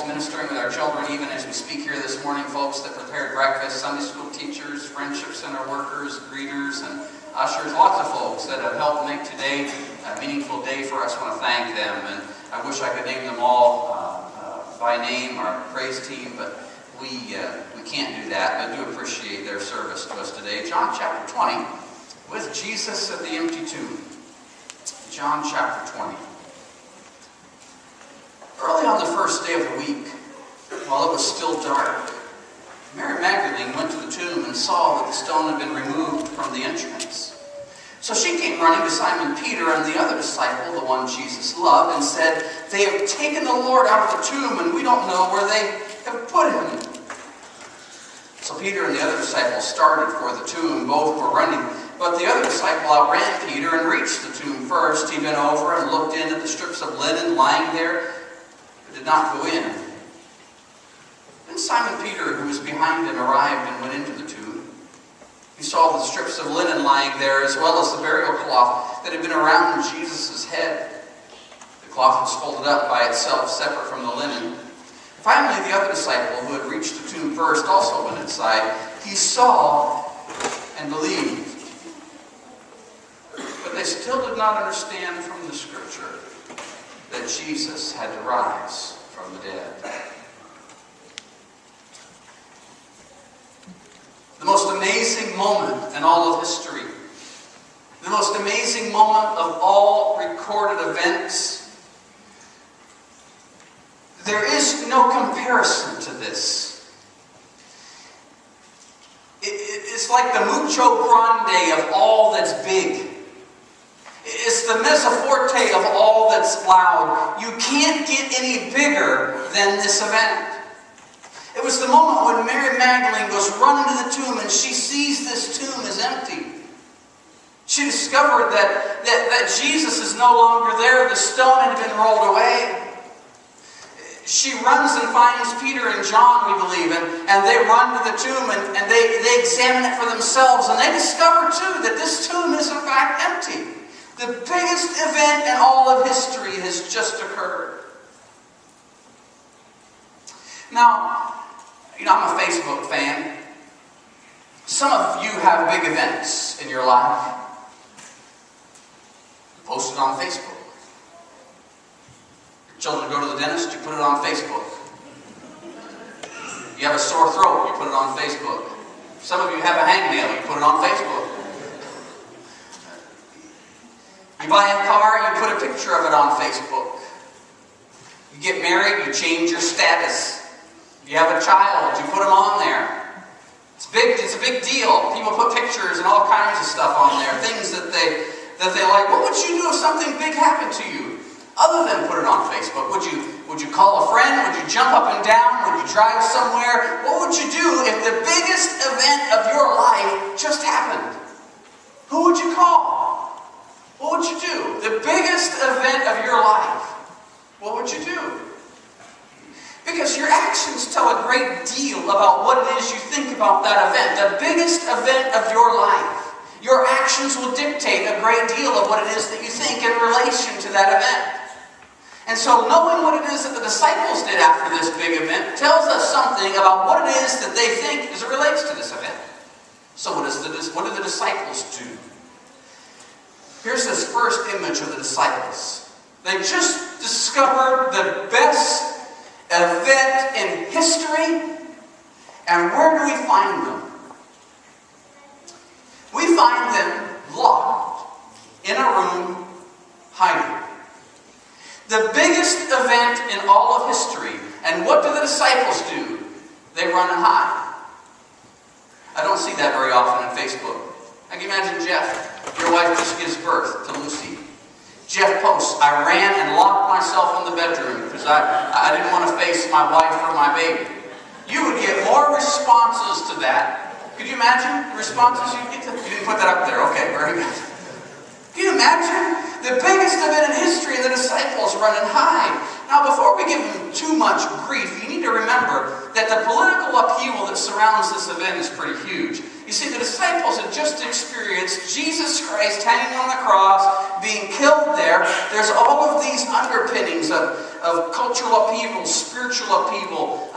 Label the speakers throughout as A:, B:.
A: ministering with our children even as we speak here this morning, folks that prepared breakfast, Sunday school teachers, Friendship Center workers, greeters, and ushers, lots of folks that have helped make today a meaningful day for us. I want to thank them, and I wish I could name them all by name, our praise team, but we can't do that, but do appreciate their service to us today. John chapter 20, with Jesus at the empty tomb. John chapter 20. Early on the first day of the week, while it was still dark, Mary Magdalene went to the tomb and saw that the stone had been removed from the entrance. So she came running to Simon Peter and the other disciple, the one Jesus loved, and said, "They have taken the Lord out of the tomb, and we don't know where they have put him." So Peter and the other disciple started for the tomb. Both were running, but the other disciple outran Peter and reached the tomb first. He bent over and looked in at the strips of linen lying there, but did not go in. Then Simon Peter, who was behind him, arrived and went into the tomb. He saw the strips of linen lying there, as well as the burial cloth that had been around Jesus' head. The cloth was folded up by itself, separate from the linen. Finally, the other disciple, who had reached the tomb first, also went inside. He saw and believed. But they still did not understand from the scripture that Jesus had to rise from the dead. The most amazing moment in all of history. The most amazing moment of all recorded events. There is no comparison to this. It's like the mucho grande of all that's big. It's the mezzo forte of all that's loud. You can't get any bigger than this event. It was the moment when Mary Magdalene goes running to the tomb and she sees this tomb is empty. She discovered that Jesus is no longer there. The stone had been rolled away. She runs and finds Peter and John, we believe, and they run to the tomb and they examine it for themselves, and they discover too that this tomb is in fact empty. The biggest event in all of history has just occurred. Now, I'm a Facebook fan. Some of you have big events in your life. You post it on Facebook. Your children go to the dentist, you put it on Facebook. You have a sore throat, you put it on Facebook. Some of you have a hangnail, you put it on Facebook. You buy a car, you put a picture of it on Facebook. You get married, you change your status. You have a child, you put them on there. It's a big deal. People put pictures and all kinds of stuff on there, things that they like. What would you do if something big happened to you? Other than put it on Facebook, would you call a friend? Would you jump up and down? Would you drive somewhere? What would you do if the biggest event of your life just happened? Who would you call? What would you do? The biggest event of your life. What would you do? Because your actions tell a great deal about what it is you think about that event. The biggest event of your life. Your actions will dictate a great deal of what it is that you think in relation to that event. And so knowing what it is that the disciples did after this big event tells us something about what it is that they think as it relates to this event. So what do the disciples do? Here's this first image of the disciples. They just discovered the best event in history. And where do we find them? We find them locked in a room, hiding. The biggest event in all of history. And what do the disciples do? They run and hide. I don't see that very often on Facebook. I can imagine Jeff, your wife just gives birth to Lucy. Jeff posts, "I ran and locked myself in the bedroom because I didn't want to face my wife or my baby." You would get more responses to that. Could you imagine the responses you'd get to? You didn't put that up there. Okay, very good. Can you imagine? The biggest event in history, and the disciples run and hide. Now, before we give them too much grief, you need to remember that the political upheaval that surrounds this event is pretty huge. You see, the disciples had just experienced Jesus Christ hanging on the cross, being killed there, there's all of these underpinnings of cultural upheaval, spiritual upheaval,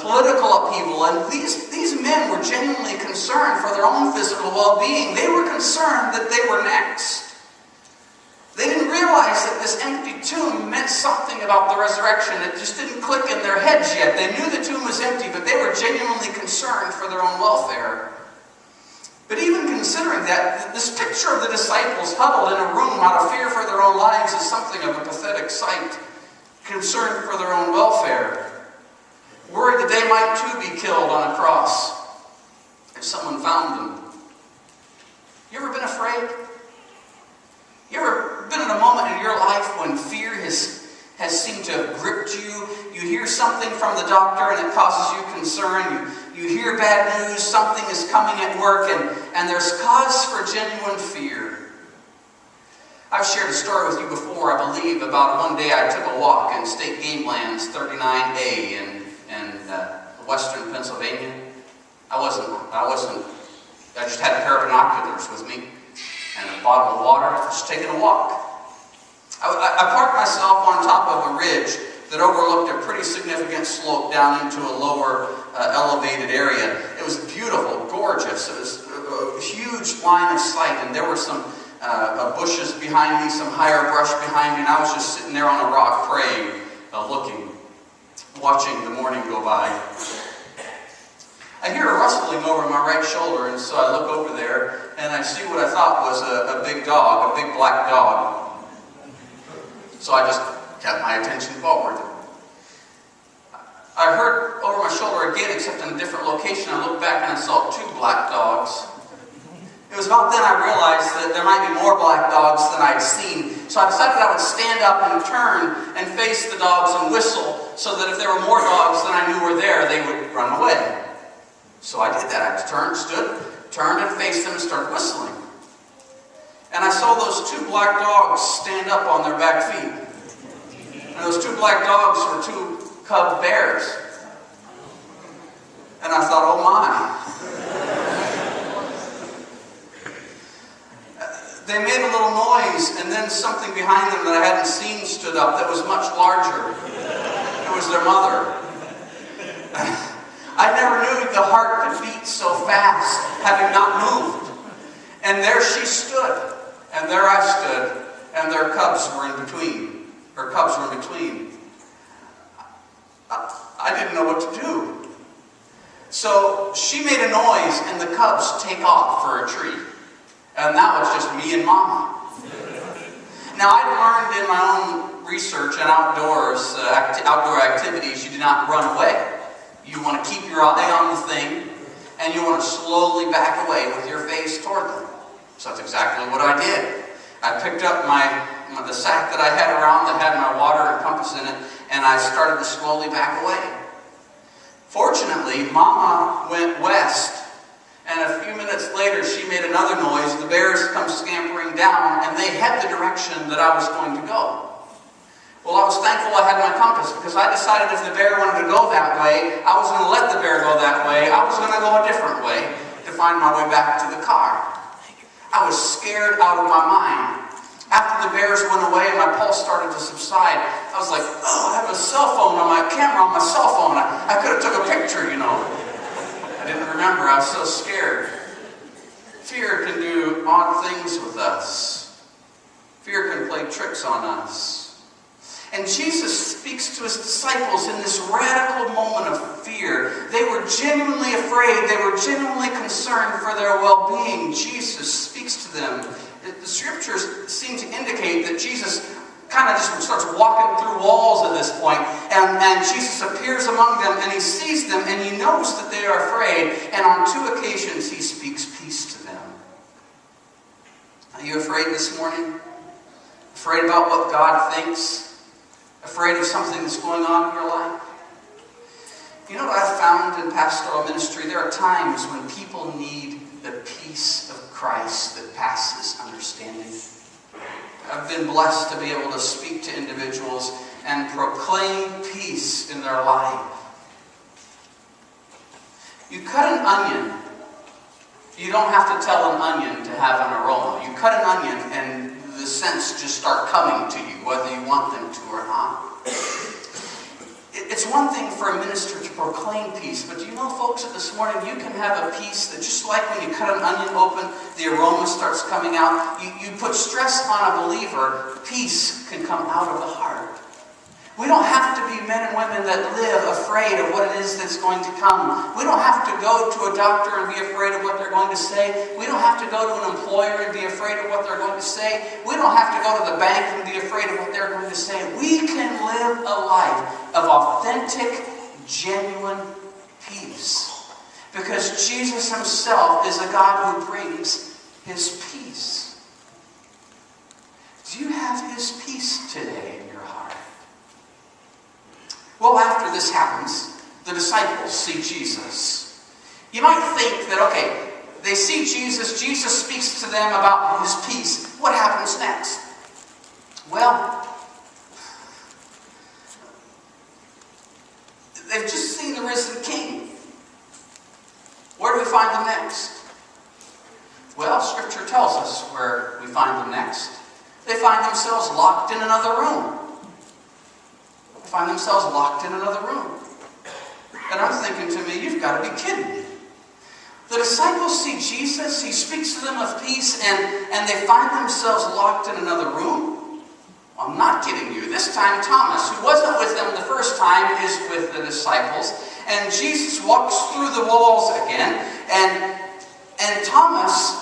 A: political upheaval. And these men were genuinely concerned for their own physical well-being. They were concerned that they were next. They didn't realize that this empty tomb meant something about the resurrection. It just didn't click in their heads yet. They knew the tomb was empty, but they were genuinely concerned for their own welfare. But even considering that, this picture of the disciples huddled in a room out of fear for their own lives is something of a pathetic sight. Concerned for their own welfare. Worried that they might too be killed on a cross if someone found them. You ever been afraid? You ever been in a moment in your life when fear has seemed to have gripped you? You hear something from the doctor and it causes you concern. You hear bad news, something is coming at work, and there's cause for genuine fear. I've shared a story with you before, I believe, about one day I took a walk in State Game Lands 39A in western Pennsylvania. I just had a pair of binoculars with me and a bottle of water, just taking a walk. I parked myself on top of a ridge that overlooked a pretty significant slope down into a lower elevated area. It was beautiful, gorgeous. It was a huge line of sight, and there were some bushes behind me, some higher brush behind me, and I was just sitting there on a rock praying, looking, watching the morning go by. I hear a rustling over my right shoulder, and so I look over there, and I see what I thought was a big dog, a big black dog. So I just kept my attention forward. I heard over my shoulder again, except in a different location. I looked back and I saw two black dogs. It was about then I realized that there might be more black dogs than I'd seen. So I decided I would stand up and turn and face the dogs and whistle, so that if there were more dogs than I knew were there, they would run away. So I did that. I turned and faced them and started whistling. And I saw those two black dogs stand up on their back feet. And those two black dogs were two cub bears. And I thought, oh my. They made a little noise, and then something behind them that I hadn't seen stood up that was much larger. It was their mother. I never knew the heart could beat so fast, having not moved. And there she stood, and there I stood, and their cubs were in between. Her cubs were in between. I didn't know what to do. So she made a noise, and the cubs take off for a tree. And now it's just me and Mama. Now, I'd learned in my own research and outdoor activities, you do not run away. You want to keep your eye on the thing, and you want to slowly back away with your face toward them. So that's exactly what I did. I picked up the sack that I had around that had my water and compass in it, and I started to slowly back away. Fortunately, Mama went west. And a few minutes later, she made another noise. The bears come scampering down, and they head the direction that I was going to go. Well, I was thankful I had my compass, because I decided if the bear wanted to go that way, I was going to let the bear go that way. I was going to go a different way to find my way back to the car. I was scared out of my mind. After the bears went away and my pulse started to subside, I was like, oh, I have a cell phone on my camera on my cell phone. I could have took a picture, you know. I didn't remember. I was so scared. Fear can do odd things with us. Fear can play tricks on us. And Jesus speaks to his disciples in this radical moment of fear. They were genuinely afraid. They were genuinely concerned for their well-being. Jesus speaks to them. The scriptures seem to indicate that Jesus kind of just starts walking through walls at this point, and Jesus appears among them, and he sees them, and he knows that they are afraid, and on 2 occasions he speaks peace to them. Are you afraid this morning? Afraid about what God thinks? Afraid of something that's going on in your life? You know what I've found in pastoral ministry? There are times when people need the peace of Christ that passes understanding. I've been blessed to be able to speak to individuals and proclaim peace in their life. You cut an onion. You don't have to tell an onion to have an aroma. You cut an onion and the the sense just start coming to you, whether you want them to or not. It's one thing for a minister to proclaim peace, but do you know, folks, that this morning you can have a peace that just like when you cut an onion open, the aroma starts coming out. You put stress on a believer, peace can come out of the heart. We don't have to be men and women that live afraid of what it is that's going to come. We don't have to go to a doctor and be afraid of what they're going to say. We don't have to go to an employer and be afraid of what they're going to say. We don't have to go to the bank and be afraid of what they're going to say. We can live a life of authentic, genuine peace. Because Jesus himself is a God who brings his peace. Do you have his peace today in your heart? Well, after this happens, the disciples see Jesus. You might think that, okay, they see Jesus, Jesus speaks to them about his peace. What happens next? Well, they've just seen the risen King. Where do we find them next? Well, Scripture tells us where we find them next. They find themselves locked in another room. Find themselves locked in another room. And I'm thinking to me, you've got to be kidding me. The disciples see Jesus, he speaks to them of peace, and they find themselves locked in another room? Well, I'm not kidding you. This time Thomas, who wasn't with them the first time, is with the disciples. And Jesus walks through the walls again, and Thomas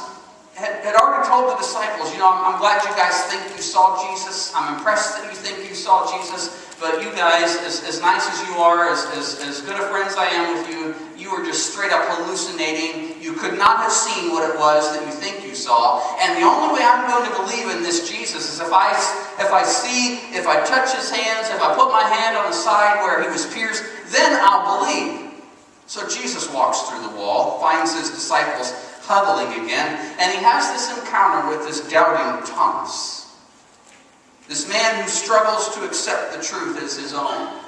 A: had already told the disciples, you know, I'm glad you guys think you saw Jesus. I'm impressed that you think you saw Jesus. But you guys, as nice as you are, as good of friends I am with you, you were just straight up hallucinating. You could not have seen what it was that you think you saw. And the only way I'm going to believe in this Jesus is if I touch his hands, if I put my hand on the side where he was pierced, then I'll believe. So Jesus walks through the wall, finds his disciples huddling again, and he has this encounter with this doubting Thomas. This man who struggles to accept the truth as his own.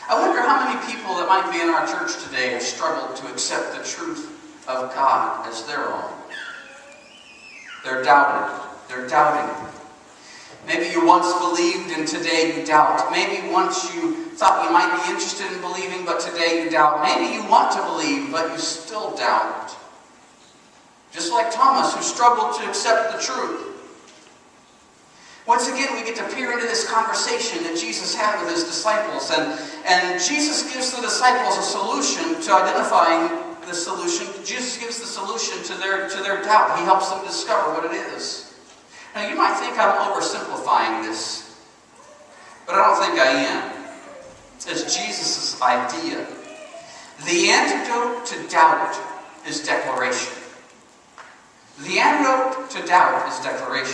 A: I wonder how many people that might be in our church today have struggled to accept the truth of God as their own. They're doubted. They're doubting. Maybe you once believed and today you doubt. Maybe once you thought you might be interested in believing, but today you doubt. Maybe you want to believe, but you still doubt. Just like Thomas, who struggled to accept the truth. Once again, we get to peer into this conversation that Jesus had with his disciples. And Jesus gives the disciples a solution to identifying the solution. Jesus gives the solution to their doubt. He helps them discover what it is. Now, you might think I'm oversimplifying this, but I don't think I am. It's Jesus' idea. The antidote to doubt is declaration. The antidote to doubt is declaration.